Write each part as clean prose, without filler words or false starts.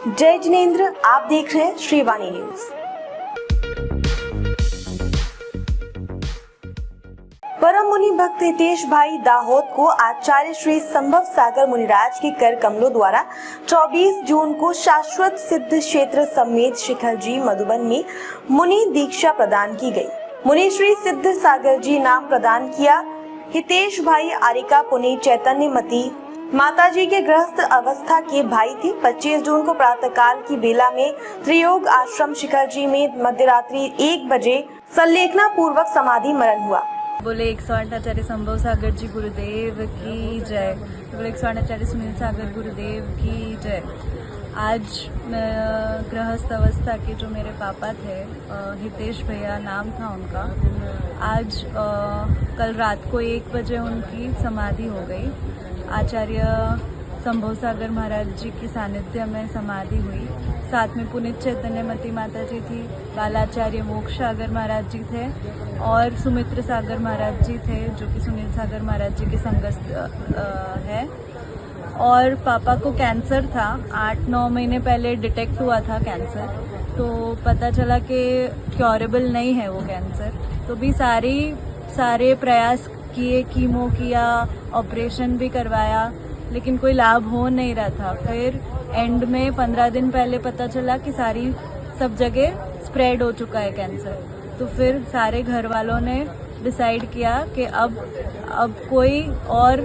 जय जिनेंद्र, आप देख रहे हैं श्रीवाणी न्यूज। परम मुनि भक्त हितेश भाई दाहोद को आचार्य श्री संभव सागर मुनिराज के कर कमलों द्वारा 24 जून को शाश्वत सिद्ध क्षेत्र समेत शिखर जी मधुबन में मुनि दीक्षा प्रदान की गई। मुनि श्री सिद्ध सागर जी नाम प्रदान किया। हितेश भाई आरिका पुनीत चैतन्य मती माता जी के गृहस्थ अवस्था के भाई थे। 25 जून को प्रातःकाल की बेला में त्रियोग आश्रम शिखर जी में मध्यरात्रि 1 बजे संलेखना पूर्वक समाधि मरण हुआ। बोले 108 आचार्य संभव सागर जी गुरुदेव की जय। बोले 108 आचार्य सुनील सागर गुरुदेव की जय। आज गृहस्थ अवस्था के जो मेरे पापा थे, हितेश भैया नाम था उनका, आज कल रात को 1 बजे उनकी समाधि हो गई। आचार्य संभव सागर महाराज जी की सानिध्य में समाधि हुई। साथ में पुनीत चैतन्य मती माता जी थी, बालाचार्य मोक्ष सागर महाराज जी थे और सुमित्र सागर महाराज जी थे, जो कि सुनील सागर महाराज जी के संगस्थ है। और पापा को कैंसर था, 8-9 महीने पहले डिटेक्ट हुआ था कैंसर, तो पता चला कि क्योरेबल नहीं है वो कैंसर। तो भी सारे प्रयास किए, कीमो किया, ऑपरेशन भी करवाया, लेकिन कोई लाभ हो नहीं रहा था। फिर एंड में 15 दिन पहले पता चला कि सब जगह स्प्रेड हो चुका है कैंसर। तो फिर सारे घर वालों ने डिसाइड किया कि अब कोई और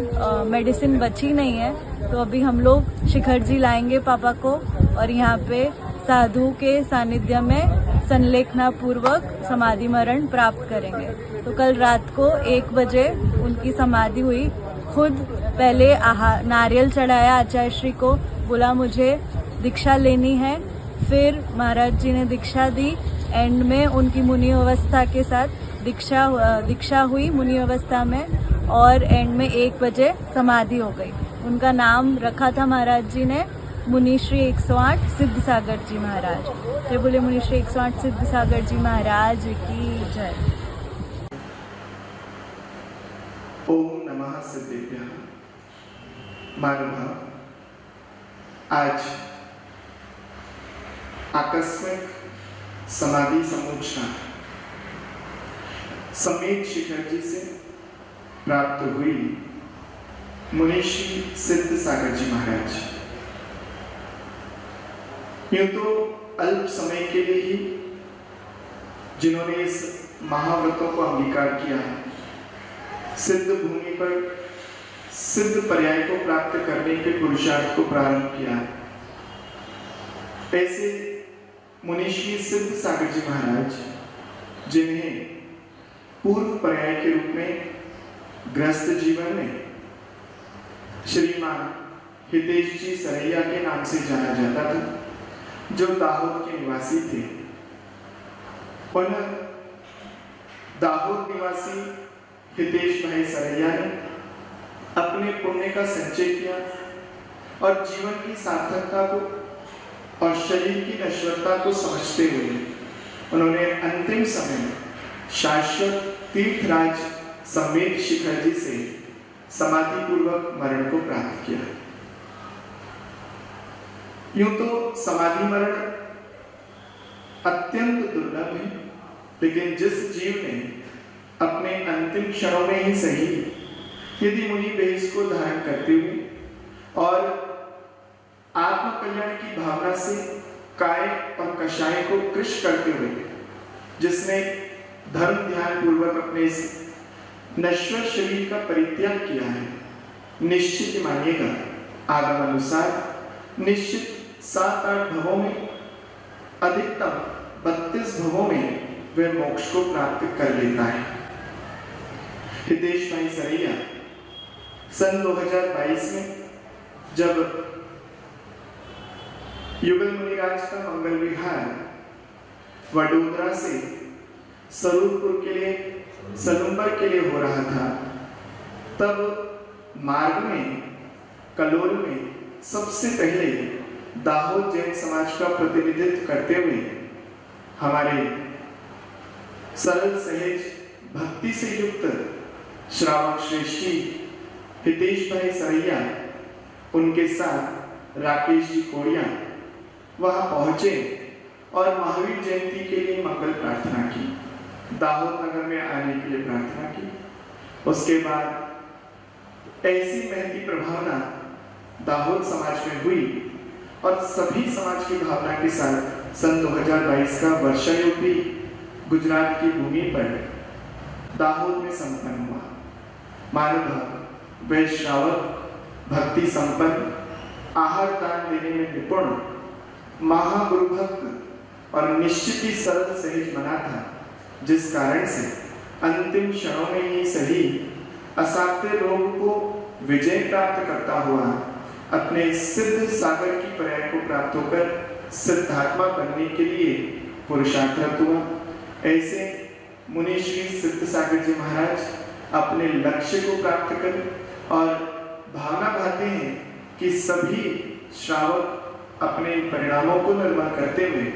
मेडिसिन बची नहीं है, तो अभी हम लोग शिखर जी लाएंगे पापा को और यहाँ पे साधु के सानिध्य में संलेखना पूर्वक समाधि मरण प्राप्त करेंगे। तो कल रात को 1 बजे उनकी समाधि हुई। खुद पहले नारियल चढ़ाया आचार्य श्री को, बोला मुझे दीक्षा लेनी है। फिर महाराज जी ने दीक्षा दी। एंड में उनकी मुनि अवस्था के साथ दीक्षा हुई मुनि अवस्था में, और एंड में 1 बजे समाधि हो गई। उनका नाम रखा था महाराज जी ने मुनि श्री 108 सिद्ध सागर जी महाराज। जय बोले मुनि श्री 108 सिद्ध सागर जी महाराज की जय। ओम नमः सिद्धेभ्यः। महानुभाव, आज आकस्मिक समाधि समोचना समेत शिखर जी से प्राप्त हुई मुनिश्री सिद्ध सागर जी महाराज। यूं तो अल्प समय के लिए ही जिन्होंने इस महाव्रतों को अंगीकार किया, सिद्ध भूमि पर सिद्ध पर्याय को प्राप्त करने के पुरुषार्थ को प्रारंभ किया, ऐसे मुनिश्री सिद्ध सागर जी महाराज, जिन्हें पूर्व पर्याय के रूप में गृहस्थ जीवन में श्रीमान हितेश जी सरैया के नाम से जाना जाता था, जो दाहोद के निवासी थे। उन दाहोद निवासी हितेश भाई सरैया ने अपने पुण्य का संचय किया और जीवन की सार्थकता को और शरीर की नश्वरता को समझते हुए उन्होंने अंतिम समय में शाश्वत तीर्थराज समेत शिखर जी से समाधि पूर्वक मरण को प्राप्त किया। यूं तो समाधि मरण अत्यंत दुर्लभ है, लेकिन जिस जीव ने अपने अंतिम क्षणों में ही सही यदि मुनि वेश को धारण करते हुए और आत्म कल्याण की भावना से काय और कषाय को कृश करते हुए, जिसने धर्म ध्यान पूर्वक अपने इस नश्वर शरीर का परित्याग किया है, निश्चित मानिएगा आगम अनुसार निश्चित 7-8 भवों में, अधिकतम 32 भवों में वह मोक्ष को प्राप्त कर लेता है। हितेश भाई सरैया सन 2022 में जब युगल मुनिराज का मंगल विहार वडोदरा से स्वरूपपुर के लिए सलूम्बर के लिए हो रहा था, तब मार्ग में कलोल में सबसे पहले दाहोद जैन समाज का प्रतिनिधित्व करते हुए हमारे सरल सहज भक्ति से युक्त श्रावक श्रेष्ठी हितेश भाई सरैया, उनके साथ राकेश जी कोड़िया, वहां पहुंचे और महावीर जयंती के लिए मंगल प्रार्थना की, दाहोद नगर में आने के लिए प्रार्थना की। उसके बाद ऐसी महती प्रभावना दाहोद समाज में हुई और सभी समाज की भावना के साथ सन 2022 का वर्षा योग भी गुजरात की भूमि पर दाहोद में संपन्न हुआ। मानव वैश्रावक, भक्ति संपन्न, आहार दान देने में निपुण, महागुरु भक्त और निश्चित ही सरल सहज मना था, जिस कारण से अंतिम क्षणों में ही सही असाध्य रोग को विजय प्राप्त करता हुआ अपने सिद्ध सागर की पर्याय को प्राप्त होकर सिद्धात्मा बनने के लिए पुरुषार्थरत हुआ। ऐसे मुनि श्री सिद्ध सागर जी महाराज अपने लक्ष्य को प्राप्त कर और भावना भाते हैं कि सभी श्रावक अपने परिणामों को निर्माण करते हुए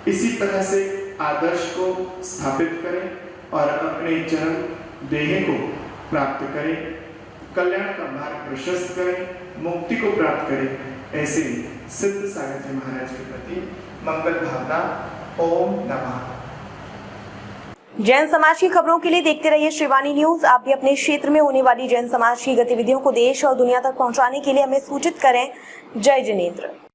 इसी तरह से आदर्श को स्थापित करें और अपने जन्म देह को प्राप्त करें, कल्याण का मार्ग प्रशस्त करें, मुक्ति को प्राप्त करें। ऐसे सिद्ध सागर जी महाराज के प्रति मंगल भावना। ओम नमः। जैन समाज की खबरों के लिए देखते रहिए श्रीवाणी न्यूज। आप भी अपने क्षेत्र में होने वाली जैन समाज की गतिविधियों को देश और दुनिया तक पहुंचाने के लिए हमें सूचित करें। जय जिनेंद्र।